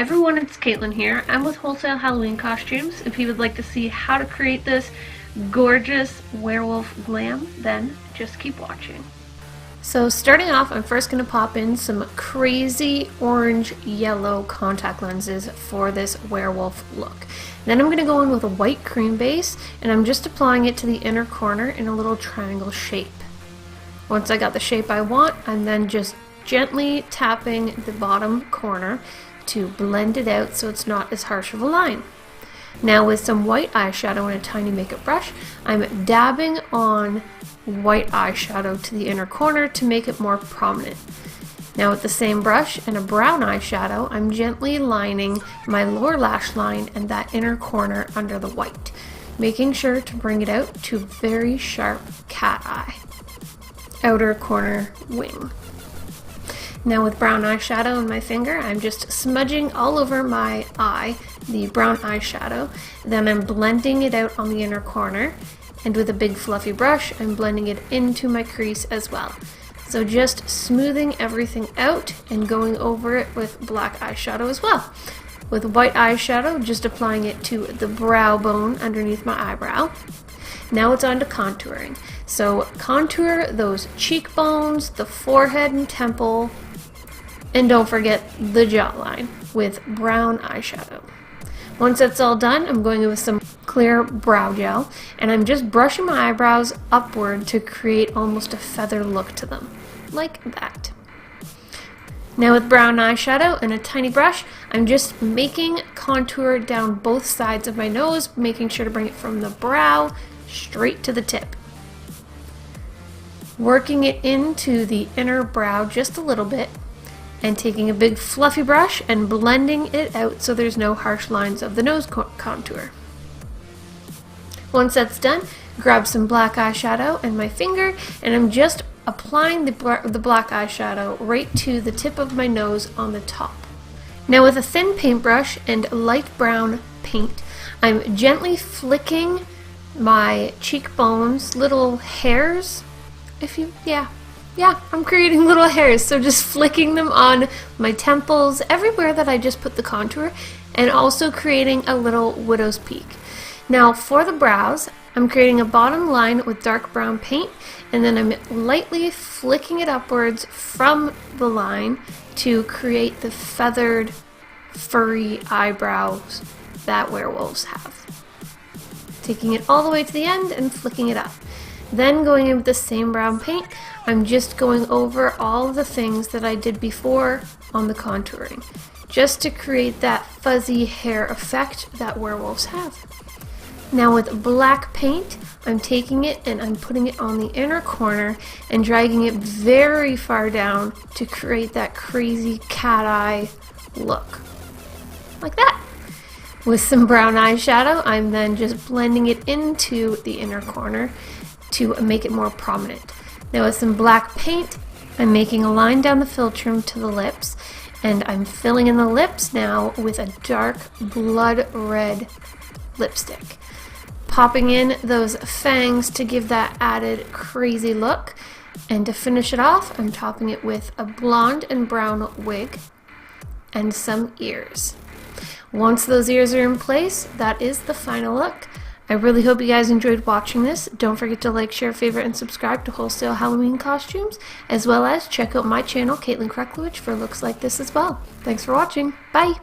everyone, it's Caitlyn here. I'm with Wholesale Halloween Costumes. If you would like to see how to create this gorgeous werewolf glam, then just keep watching. So starting off, I'm first going to pop in some crazy orange yellow contact lenses for this werewolf look. Then I'm going to go in with a white cream base, and I'm just applying it to the inner corner in a little triangle shape. Once I got the shape I want, I'm then just gently tapping the bottom corner to blend it out so it's not as harsh of a line. Now with some white eyeshadow and a tiny makeup brush, I'm dabbing on white eyeshadow to the inner corner to make it more prominent. Now with the same brush and a brown eyeshadow, I'm gently lining my lower lash line and that inner corner under the white, making sure to bring it out to a very sharp cat eye. Outer corner wing. Now with brown eyeshadow on my finger, I'm just smudging all over my eye the brown eyeshadow. Then I'm blending it out on the inner corner, and with a big fluffy brush, I'm blending it into my crease as well. So just smoothing everything out and going over it with black eyeshadow as well. With white eyeshadow, just applying it to the brow bone underneath my eyebrow. Now it's on to contouring. So contour those cheekbones, the forehead and temple, and don't forget the jawline with brown eyeshadow. Once that's all done, I'm going in with some clear brow gel, and I'm just brushing my eyebrows upward to create almost a feather look to them, like that. Now with brown eyeshadow and a tiny brush, I'm just making contour down both sides of my nose, making sure to bring it from the brow straight to the tip. Working it into the inner brow just a little bit, and taking a big fluffy brush and blending it out so there's no harsh lines of the nose contour. Once that's done, grab some black eyeshadow and my finger, and I'm just applying the black eyeshadow right to the tip of my nose on the top. Now with a thin paintbrush and light brown paint, I'm gently flicking my cheekbones, little hairs, I'm creating little hairs, so just flicking them on my temples, everywhere that I just put the contour, and also creating a little widow's peak. Now for the brows, I'm creating a bottom line with dark brown paint, and then I'm lightly flicking it upwards from the line to create the feathered, furry eyebrows that werewolves have. Taking it all the way to the end and flicking it up. Then going in with the same brown paint, I'm just going over all of the things that I did before on the contouring, just to create that fuzzy hair effect that werewolves have. Now with black paint, I'm taking it and I'm putting it on the inner corner and dragging it very far down to create that crazy cat eye look. Like that. With some brown eyeshadow, I'm then just blending it into the inner corner to make it more prominent. Now with some black paint, I'm making a line down the philtrum to the lips, and I'm filling in the lips now with a dark blood red lipstick. Popping in those fangs to give that added crazy look, and to finish it off, I'm topping it with a blonde and brown wig and some ears. Once those ears are in place, that is the final look. I really hope you guys enjoyed watching this. Don't forget to like, share, favorite, and subscribe to Wholesale Halloween Costumes, as well as check out my channel, Caitlyn Kreklewich, for looks like this as well. Thanks for watching. Bye!